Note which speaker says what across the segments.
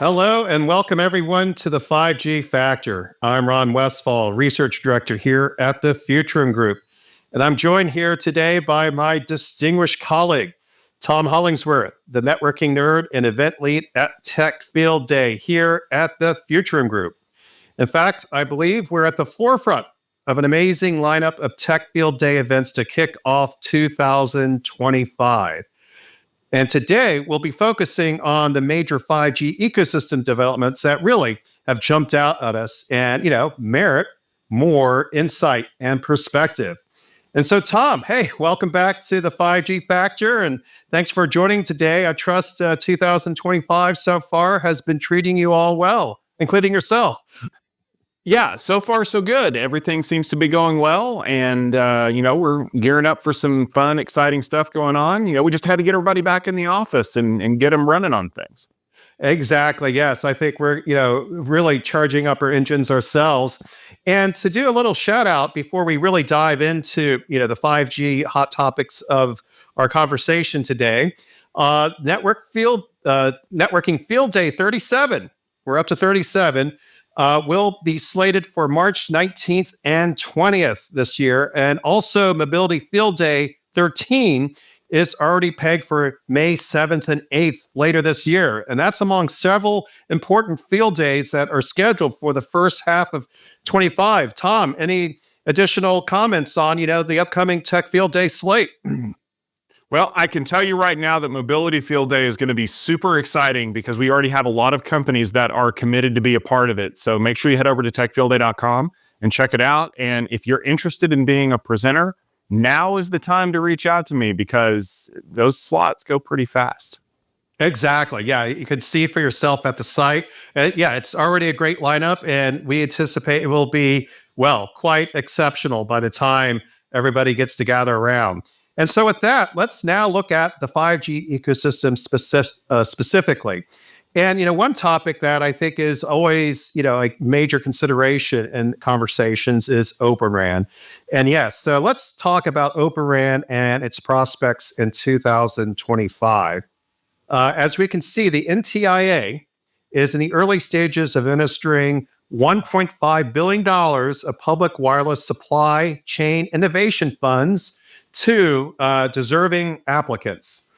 Speaker 1: Hello and welcome everyone to the 5G Factor. I'm Ron Westfall, Research Director here at the Futurum Group. And I'm joined here today by my distinguished colleague, Tom Hollingsworth, the networking nerd and event lead at Tech Field Day here at the Futurum Group. In fact, I believe we're at the forefront of an amazing lineup of Tech Field Day events to kick off 2025. And today, we'll be focusing on the major 5G ecosystem developments that really have jumped out at us and, merit more insight and perspective. And so, Tom, hey, welcome back to the 5G Factor, and thanks for joining today. I trust 2025 so far has been treating you all well, including yourself.
Speaker 2: Yeah, so far so good. Everything seems to be going well, and we're gearing up for some fun, exciting stuff going on. We just had to get everybody back in the office and get them running on things.
Speaker 1: Exactly. Yes, I think we're really charging up our engines ourselves. And to do a little shout out before we really dive into the 5G hot topics of our conversation today, Networking Field Day 37. We're up to 37. Will be slated for March 19th and 20th this year. And also Mobility Field Day 13 is already pegged for May 7th and 8th later this year. And that's among several important field days that are scheduled for the first half of 25. Tom, any additional comments on, the upcoming Tech Field Day slate?
Speaker 2: Well, I can tell you right now that Mobility Field Day is going to be super exciting because we already have a lot of companies that are committed to be a part of it. So make sure you head over to techfieldday.com and check it out. And if you're interested in being a presenter, now is the time to reach out to me because those slots go pretty fast.
Speaker 1: Exactly. Yeah, you can see for yourself at the site. It's already a great lineup, and we anticipate it will be, quite exceptional by the time everybody gets to gather around. And so with that, let's now look at the 5G ecosystem specifically. And, one topic that I think is always, a major consideration in conversations is Open RAN. And yes, so let's talk about Open RAN and its prospects in 2025. As we can see, the NTIA is in the early stages of administering $1.5 billion of public wireless supply chain innovation funds to deserving applicants.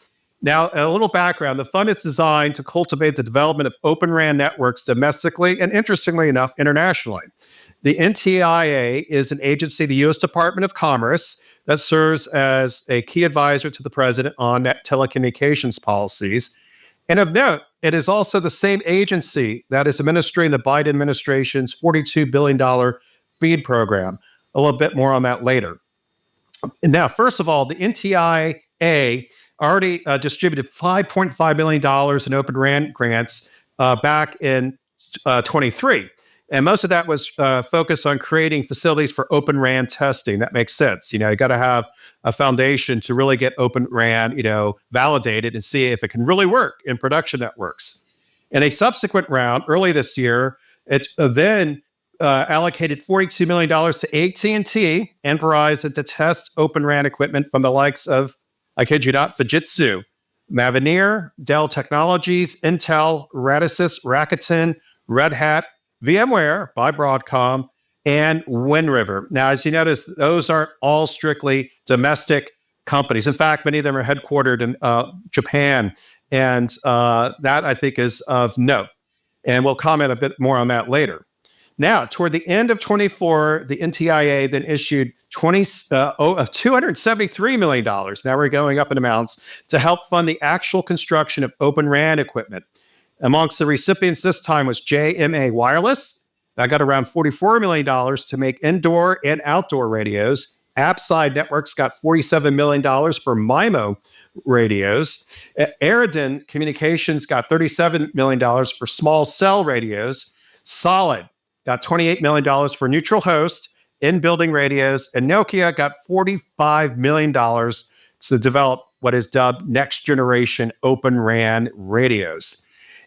Speaker 1: Now, a little background. The fund is designed to cultivate the development of Open RAN networks domestically and, interestingly enough, internationally. The NTIA is an agency of the US Department of Commerce that serves as a key advisor to the president on net telecommunications policies. And of note, it is also the same agency that is administering the Biden administration's $42 billion BEAD program. A little bit more on that later. Now, first of all, the NTIA already distributed $5.5 million in Open RAN grants back in 23. And most of that was focused on creating facilities for Open RAN testing. That makes sense. You got to have a foundation to really get Open RAN, validated and see if it can really work in production networks. In a subsequent round, early this year, it then allocated $42 million to AT&T and Verizon to test Open RAN equipment from the likes of, I kid you not, Fujitsu, Mavenir, Dell Technologies, Intel, Radisys, Rakuten, Red Hat, VMware by Broadcom, and Wind River. Now, as you notice, those aren't all strictly domestic companies. In fact, many of them are headquartered in Japan, and that, I think, is of note. And we'll comment a bit more on that later. Now, toward the end of 24, the NTIA then issued $273 million. Now we're going up in amounts to help fund the actual construction of Open RAN equipment. Amongst the recipients this time was JMA Wireless. That got around $44 million to make indoor and outdoor radios. Appside Networks got $47 million for MIMO radios. Eridan Communications got $37 million for small cell radios. Solid got $28 million for neutral host, in-building radios, and Nokia got $45 million to develop what is dubbed next-generation Open RAN radios.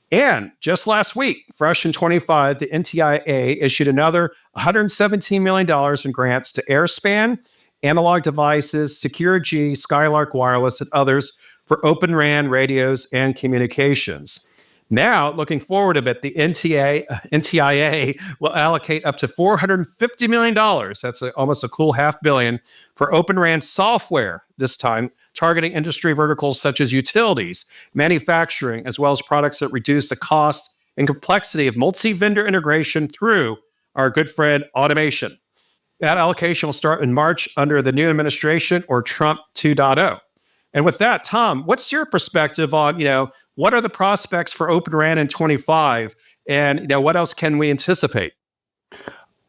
Speaker 1: And just last week, fresh in 25, the NTIA issued another $117 million in grants to Airspan, Analog Devices, SecureG, Skylark Wireless, and others for Open RAN radios and communications. Now, looking forward a bit, the NTIA will allocate up to $450 million. That's almost a cool $500 million for Open RAN software, this time targeting industry verticals such as utilities, manufacturing, as well as products that reduce the cost and complexity of multi-vendor integration through our good friend automation. That allocation will start in March under the new administration or Trump 2.0. And with that, Tom, what's your perspective on, what are the prospects for Open RAN in 25? And, what else can we anticipate?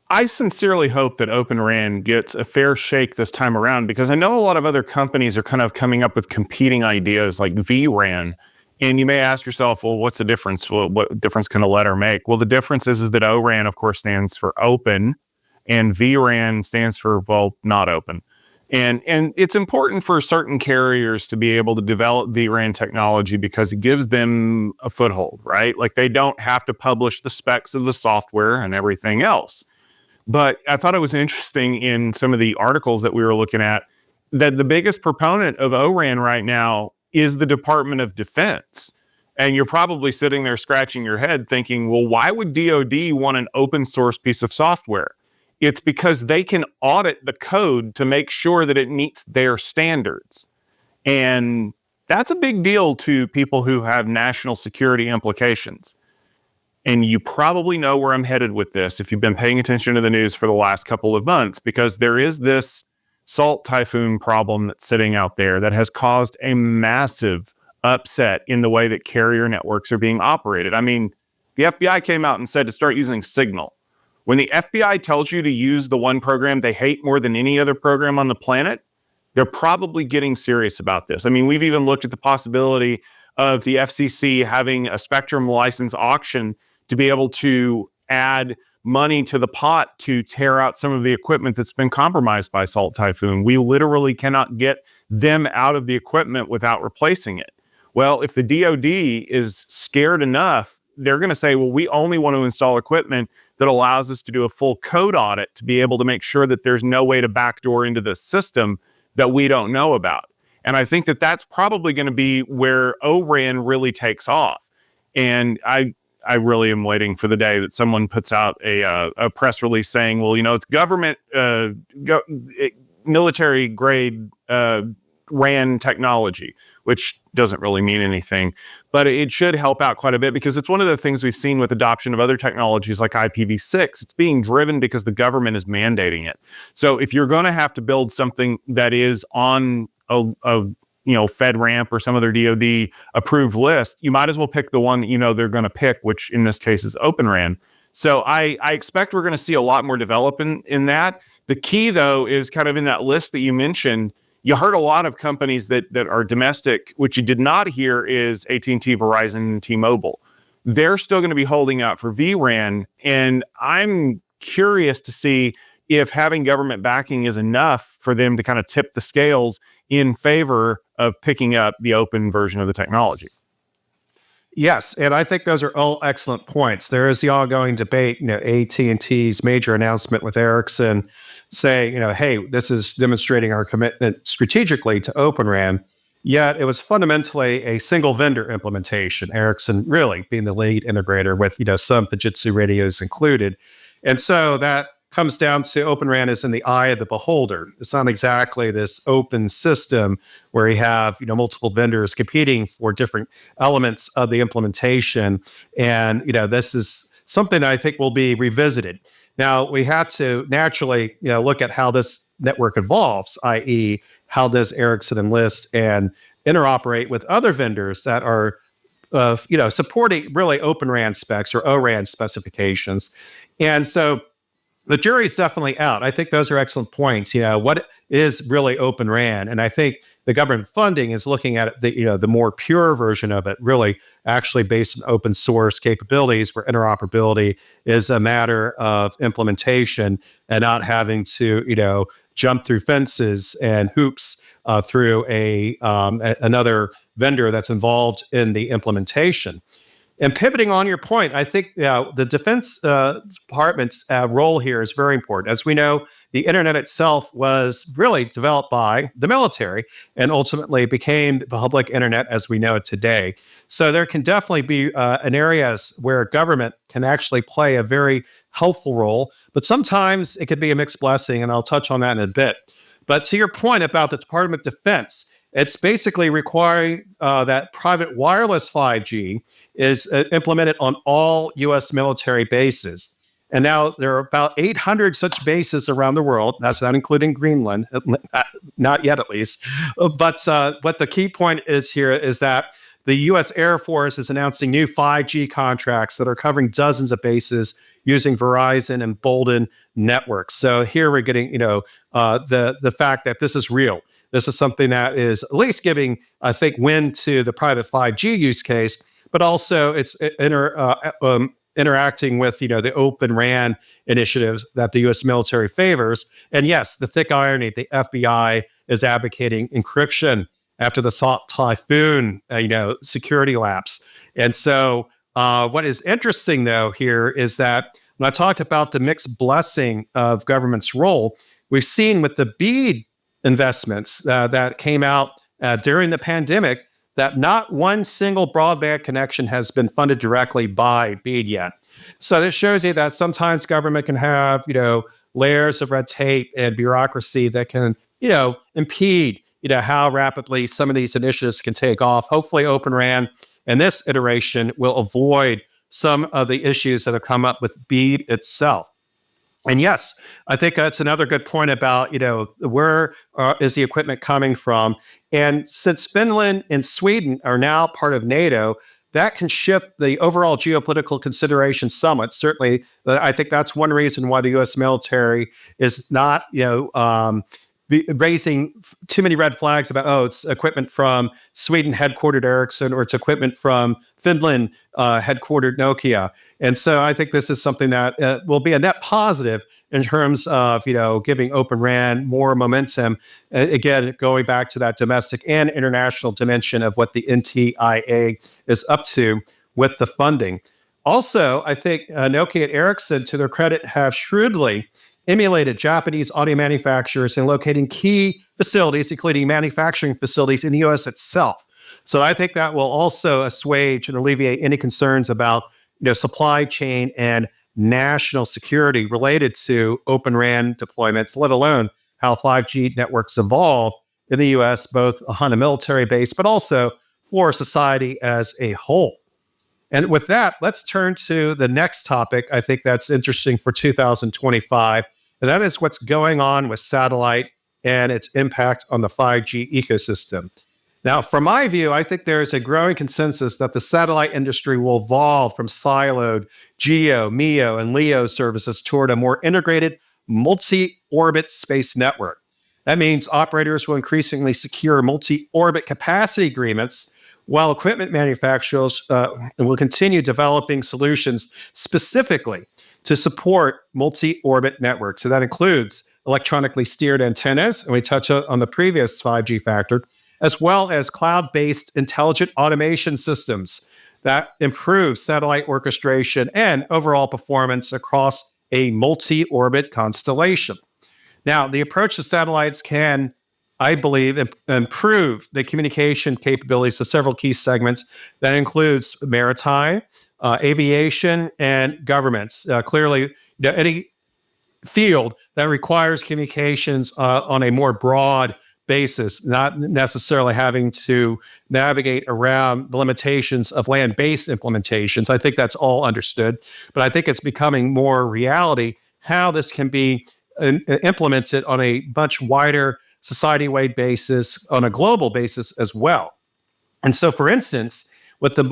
Speaker 2: I sincerely hope that Open RAN gets a fair shake this time around, because I know a lot of other companies are kind of coming up with competing ideas like vRAN. And you may ask yourself, well, what's the difference? Well, what difference can a letter make? Well, the difference is that ORAN, of course, stands for open, and vRAN stands for, well, not open. And it's important for certain carriers to be able to develop vRAN technology because it gives them a foothold, right? Like, they don't have to publish the specs of the software and everything else. But I thought it was interesting in some of the articles that we were looking at that the biggest proponent of ORAN right now is the Department of Defense. And you're probably sitting there scratching your head thinking, well, why would DoD want an open source piece of software? It's because they can audit the code to make sure that it meets their standards. And that's a big deal to people who have national security implications. And you probably know where I'm headed with this if you've been paying attention to the news for the last couple of months, because there is this Salt Typhoon problem that's sitting out there that has caused a massive upset in the way that carrier networks are being operated. I mean, the FBI came out and said to start using Signal. When the FBI tells you to use the one program they hate more than any other program on the planet, they're probably getting serious about this. I mean, we've even looked at the possibility of the FCC having a spectrum license auction to be able to add money to the pot to tear out some of the equipment that's been compromised by Salt Typhoon. We literally cannot get them out of the equipment without replacing it. Well, if the DoD is scared enough, they're going to say, well, we only want to install equipment that allows us to do a full code audit to be able to make sure that there's no way to backdoor into the system that we don't know about. And I think that that's probably going to be where ORAN really takes off. And I really am waiting for the day that someone puts out a press release saying, well, it's government, military grade RAN technology, which doesn't really mean anything, but it should help out quite a bit, because it's one of the things we've seen with adoption of other technologies like IPv6. It's being driven because the government is mandating it. So if you're going to have to build something that is on a FedRAMP or some other DoD approved list, you might as well pick the one that they're going to pick, which in this case is Open RAN. So I expect we're going to see a lot more development in that. The key, though, is kind of in that list that you mentioned. You heard a lot of companies that are domestic. What you did not hear is AT&T, Verizon, and T-Mobile. They're still going to be holding out for vRAN, and I'm curious to see if having government backing is enough for them to kind of tip the scales in favor of picking up the open version of the technology.
Speaker 1: Yes, and I think those are all excellent points. There is the ongoing debate, AT&T's major announcement with Ericsson saying, hey, this is demonstrating our commitment strategically to Open RAN, yet it was fundamentally a single vendor implementation, Ericsson really being the lead integrator with, some Fujitsu radios included. And so that comes down to Open RAN is in the eye of the beholder. It's not exactly this open system where you have multiple vendors competing for different elements of the implementation. And this is something I think will be revisited. Now we have to naturally look at how this network evolves, i.e., how does Ericsson enlist and interoperate with other vendors that are supporting really Open RAN specs or ORAN specifications. And so the jury's definitely out. I think those are excellent points. What is really Open RAN? And I think the government funding is looking at the more pure version of it, really actually based on open source capabilities where interoperability is a matter of implementation and not having to, jump through fences and hoops through another vendor that's involved in the implementation. And pivoting on your point, I think the Defense Department's role here is very important. As we know, the internet itself was really developed by the military and ultimately became the public internet as we know it today. So there can definitely be an areas where government can actually play a very helpful role, but sometimes it could be a mixed blessing, and I'll touch on that in a bit. But to your point about the Department of Defense, it's basically requiring that private wireless 5G is implemented on all U.S. military bases. And now there are about 800 such bases around the world. That's not including Greenland, not yet at least. But what the key point is here is that the U.S. Air Force is announcing new 5G contracts that are covering dozens of bases using Verizon and Bolden networks. So here we're getting, the fact that this is real. This is something that is at least giving, I think, wind to the private 5G use case, but also it's interacting with, the Open RAN initiatives that the U.S. military favors. And yes, the thick irony, the FBI is advocating encryption after the Salt Typhoon, security lapse. And so what is interesting, though, here is that when I talked about the mixed blessing of government's role, we've seen with the BEAD investments that came out during the pandemic that not one single broadband connection has been funded directly by BEAD yet. So this shows you that sometimes government can have, layers of red tape and bureaucracy that can, impede, how rapidly some of these initiatives can take off. Hopefully Open RAN and this iteration will avoid some of the issues that have come up with BEAD itself. And yes, I think that's another good point about, where is the equipment coming from? And since Finland and Sweden are now part of NATO, that can shift the overall geopolitical consideration somewhat. Certainly, I think that's one reason why the U.S. military is not, raising too many red flags about, it's equipment from Sweden headquartered Ericsson, or it's equipment from Finland headquartered Nokia. And so I think this is something that will be a net positive in terms of, giving Open RAN more momentum. Again, going back to that domestic and international dimension of what the NTIA is up to with the funding. Also, I think Nokia and Ericsson, to their credit, have shrewdly emulated Japanese audio manufacturers in locating key facilities, including manufacturing facilities in the U.S. itself. So I think that will also assuage and alleviate any concerns about supply chain and national security related to Open RAN deployments, let alone how 5G networks evolve in the U.S., both on a military base, but also for society as a whole. And with that, let's turn to the next topic I think that's interesting for 2025, and that is what's going on with satellite and its impact on the 5G ecosystem. Now, from my view, I think there is a growing consensus that the satellite industry will evolve from siloed GEO, MEO, and LEO services toward a more integrated multi-orbit space network. That means operators will increasingly secure multi-orbit capacity agreements, while equipment manufacturers will continue developing solutions specifically to support multi-orbit networks. So that includes electronically steered antennas, and we touched on the previous 5G factor, as well as cloud-based intelligent automation systems that improve satellite orchestration and overall performance across a multi-orbit constellation. Now, the approach to satellites can, I believe, improve the communication capabilities of several key segments. That includes maritime, aviation, and governments. Clearly, any field that requires communications on a more broad basis, not necessarily having to navigate around the limitations of land-based implementations. I think that's all understood, but I think it's becoming more reality how this can be implemented on a much wider society-wide basis, on a global basis as well. And so, for instance, with the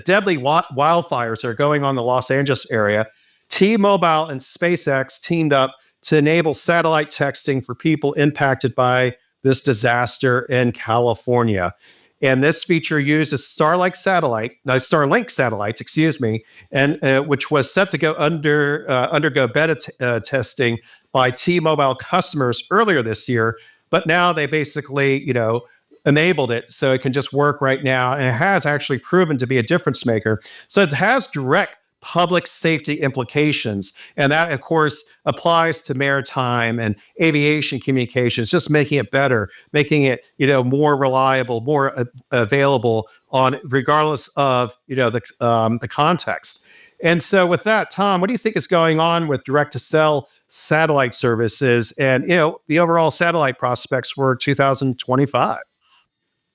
Speaker 1: deadly wildfires that are going on in the Los Angeles area, T-Mobile and SpaceX teamed up to enable satellite texting for people impacted by this disaster in California. And this feature uses Starlink satellites, and which was set to go undergo beta testing by T-Mobile customers earlier this year. But now they basically, enabled it so it can just work right now. And it has actually proven to be a difference maker. So it has direct public safety implications. And that, of course, applies to maritime and aviation communications, just making it better, making it, more reliable, more available on regardless of, the context. And so with that, Tom, what do you think is going on with direct to cell satellite services and, the overall satellite prospects for 2025?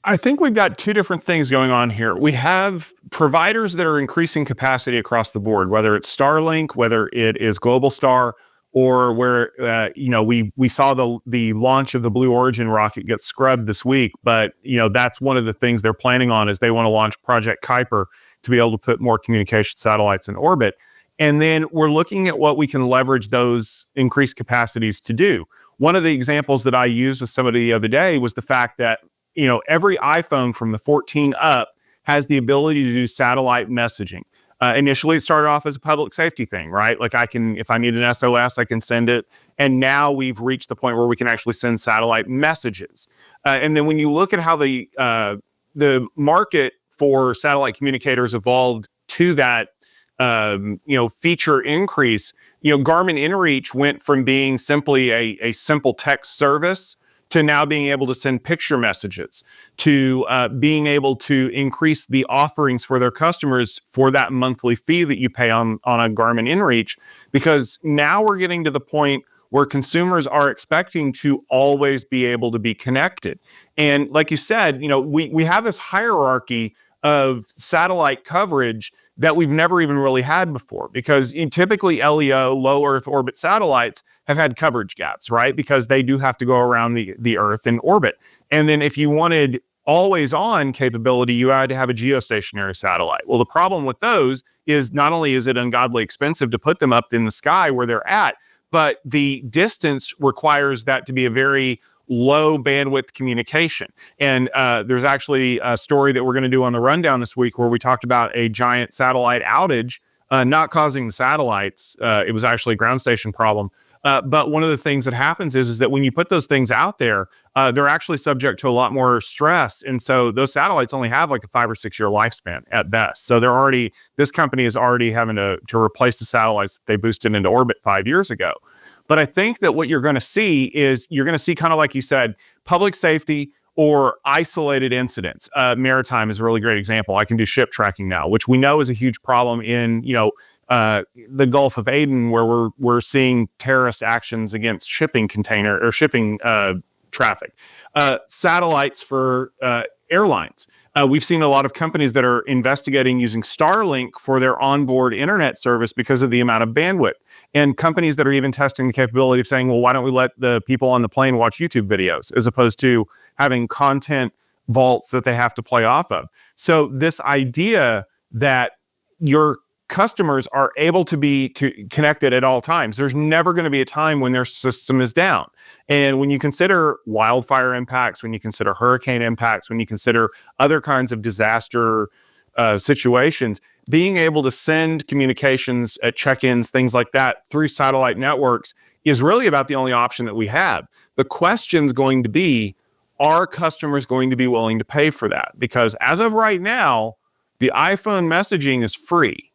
Speaker 2: I think we've got two different things going on here. We have providers that are increasing capacity across the board, whether it's Starlink, whether it is Globalstar, or where we saw the launch of the Blue Origin rocket get scrubbed this week. But that's one of the things they're planning on is they want to launch Project Kuiper to be able to put more communication satellites in orbit. And then we're looking at what we can leverage those increased capacities to do. One of the examples that I used with somebody the other day was the fact that every iPhone from the 14 up has the ability to do satellite messaging. Initially, it started off as a public safety thing, right? Like if I need an SOS, I can send it. And now we've reached the point where we can actually send satellite messages. And then when you look at how the market for satellite communicators evolved to that, feature increase, Garmin InReach went from being simply a simple text service to now being able to send picture messages, to being able to increase the offerings for their customers for that monthly fee that you pay on a Garmin InReach, because now we're getting to the point where consumers are expecting to always be able to be connected. And like you said, we have this hierarchy of satellite coverage that we've never even really had before, because typically LEO, low Earth orbit satellites, have had coverage gaps, right? Because they do have to go around the Earth in orbit. And then if you wanted always on capability, you had to have a geostationary satellite. Well, the problem with those is not only is it ungodly expensive to put them up in the sky where they're at, but the distance requires that to be a very low bandwidth communication. And there's actually a story that we're going to do on the rundown this week where we talked about a giant satellite outage, not causing the satellites. It was actually a ground station problem. But one of the things that happens is that when you put those things out there, they're actually subject to a lot more stress. And so those satellites only have like a 5 or 6 year lifespan at best. So this company is already having to replace the satellites that they boosted into orbit 5 years ago. But I think that what you're going to see is kind of like you said, public safety or isolated incidents. Maritime is a really great example. I can do ship tracking now, which we know is a huge problem in, the Gulf of Aden, where we're seeing terrorist actions against shipping traffic. Satellites for airlines. We've seen a lot of companies that are investigating using Starlink for their onboard internet service because of the amount of bandwidth. And companies that are even testing the capability of saying, well, why don't we let the people on the plane watch YouTube videos as opposed to having content vaults that they have to play off of. So this idea that your customers are able to be connected at all times. There's never going to be a time when their system is down. And when you consider wildfire impacts, when you consider hurricane impacts, when you consider other kinds of disaster situations, being able to send communications at check-ins, things like that, through satellite networks is really about the only option that we have. The question's going to be, are customers going to be willing to pay for that? Because as of right now, the iPhone messaging is free.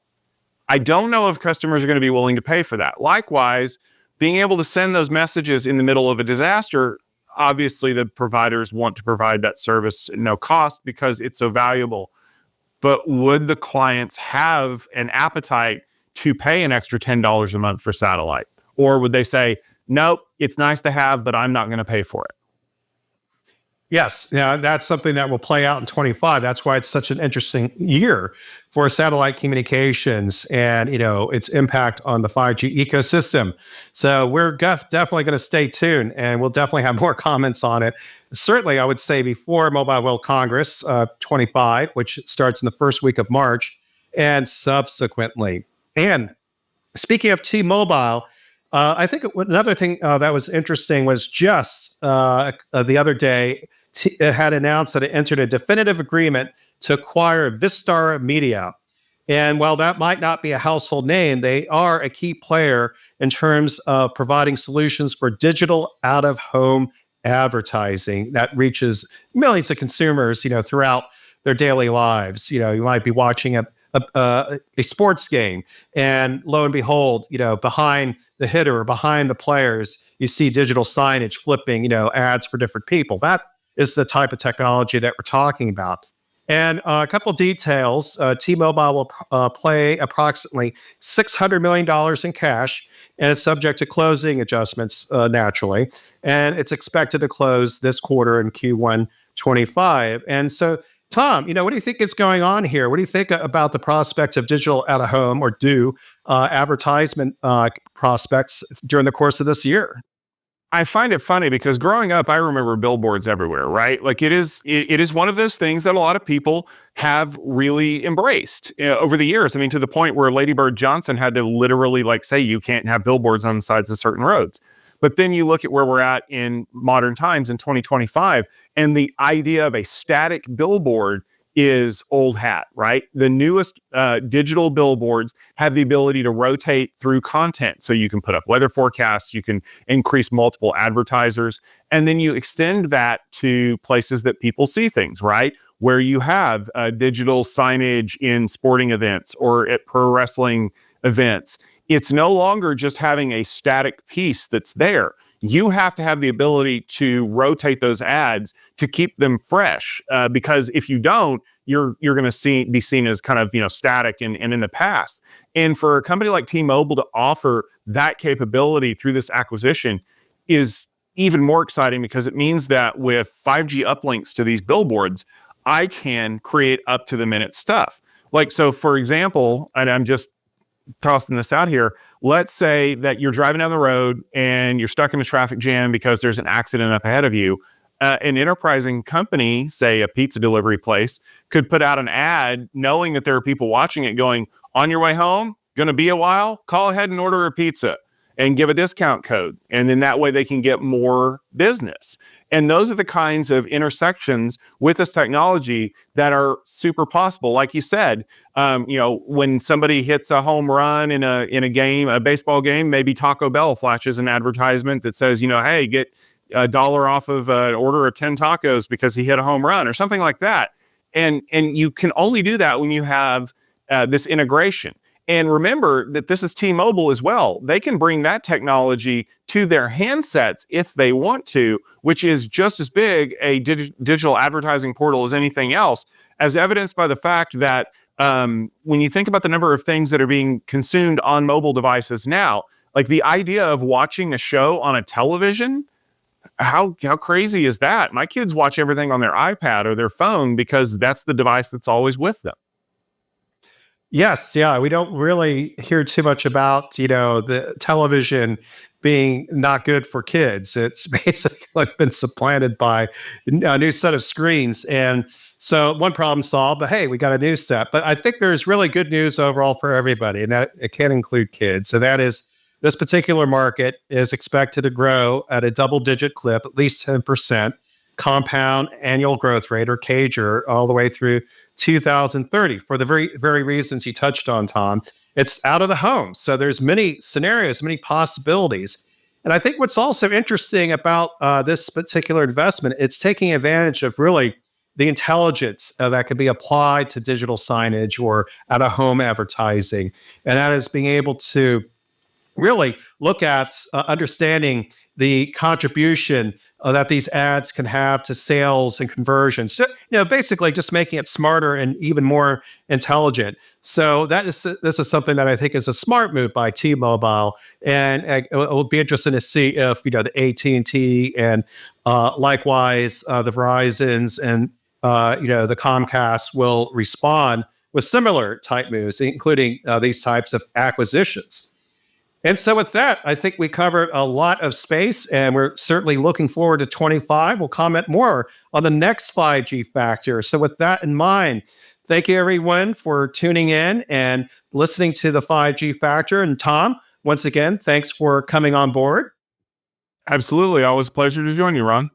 Speaker 2: I don't know if customers are going to be willing to pay for that. Likewise, being able to send those messages in the middle of a disaster, obviously the providers want to provide that service at no cost because it's so valuable. But would the clients have an appetite to pay an extra $10 a month for satellite? Or would they say, nope, it's nice to have, but I'm not going to pay for it?
Speaker 1: Yes, that's something that will play out in 25. That's why it's such an interesting year for satellite communications and, its impact on the 5G ecosystem. So we're definitely going to stay tuned, and we'll definitely have more comments on it. Certainly, I would say before Mobile World Congress 25, which starts in the first week of March, and subsequently. And speaking of T-Mobile, I think another thing that was interesting was just the other day, it had announced that it entered a definitive agreement to acquire Vistara Media. And while that might not be a household name, they are a key player in terms of providing solutions for digital out-of-home advertising that reaches millions of consumers, throughout their daily lives. You might be watching a sports game, and lo and behold, behind the hitter or behind the players, you see digital signage flipping, ads for different people. That is the type of technology that we're talking about. And a couple details: T-Mobile will pay approximately $600 million in cash, and it's subject to closing adjustments naturally. And it's expected to close this quarter in Q1 25. And so, Tom, what do you think is going on here? What do you think about the prospect of digital out of home, or DOOH, advertisement prospects during the course of this year?
Speaker 2: I find it funny because growing up, I remember billboards everywhere, right? Like it is one of those things that a lot of people have really embraced over the years. I mean, to the point where Lady Bird Johnson had to literally say, you can't have billboards on the sides of certain roads. But then you look at where we're at in modern times in 2025, and the idea of a static billboard is old hat, right? The newest digital billboards have the ability to rotate through content. So you can put up weather forecasts, you can increase multiple advertisers, and then you extend that to places that people see things, right? Where you have digital signage in sporting events or at pro wrestling events. It's no longer just having a static piece that's there. You have to have the ability to rotate those ads to keep them fresh, because if you don't, you're going to be seen as kind of static and in the past. And for a company like T-Mobile to offer that capability through this acquisition is even more exciting, because it means that with 5G uplinks to these billboards, I can create up to the minute stuff. So for example, and I'm just tossing this out here, let's say that you're driving down the road and you're stuck in a traffic jam because there's an accident up ahead of you. An enterprising company, say a pizza delivery place, could put out an ad knowing that there are people watching it going, on your way home, going to be a while, call ahead and order a pizza and give a discount code. And then that way they can get more business. And those are the kinds of intersections with this technology that are super possible. Like you said, when somebody hits a home run in a game, a baseball game, maybe Taco Bell flashes an advertisement that says, hey, get $1 off of an order of 10 tacos because he hit a home run or something like that. And you can only do that when you have this integration. And remember that this is T-Mobile as well. They can bring that technology to their handsets if they want to, which is just as big a digital advertising portal as anything else, as evidenced by the fact that when you think about the number of things that are being consumed on mobile devices now, like the idea of watching a show on a television, how crazy is that? My kids watch everything on their iPad or their phone because that's the device that's always with them.
Speaker 1: Yes, yeah, we don't really hear too much about, the television being not good for kids. It's basically been supplanted by a new set of screens. And so one problem solved, but hey, we got a new set. But I think there's really good news overall for everybody, and that it can include kids. So that is, this particular market is expected to grow at a double-digit clip, at least 10% compound annual growth rate, or CAGR, all the way through 2030, for the very reasons you touched on, Tom. It's out of the home. So there's many scenarios, many possibilities. And I think what's also interesting about this particular investment, it's taking advantage of really the intelligence that can be applied to digital signage or out of home advertising. And that is being able to really look at understanding the contribution that these ads can have to sales and conversions. So, basically just making it smarter and even more intelligent. So this is something that I think is a smart move by T-Mobile, and it will be interesting to see if the AT&T and likewise the Verizons and the Comcast will respond with similar type moves, including these types of acquisitions. And so with that, I think we covered a lot of space, and we're certainly looking forward to 25. We'll comment more on the next 5G factor. So with that in mind, thank you everyone for tuning in and listening to the 5G factor. And Tom, once again, thanks for coming on board.
Speaker 2: Absolutely. Always a pleasure to join you, Ron.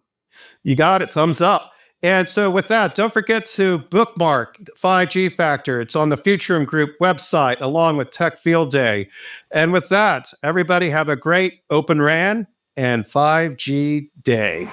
Speaker 1: You got it. Thumbs up. And so with that, don't forget to bookmark 5G Factor. It's on the Futurum Group website along with Tech Field Day. And with that, everybody have a great Open RAN and 5G day.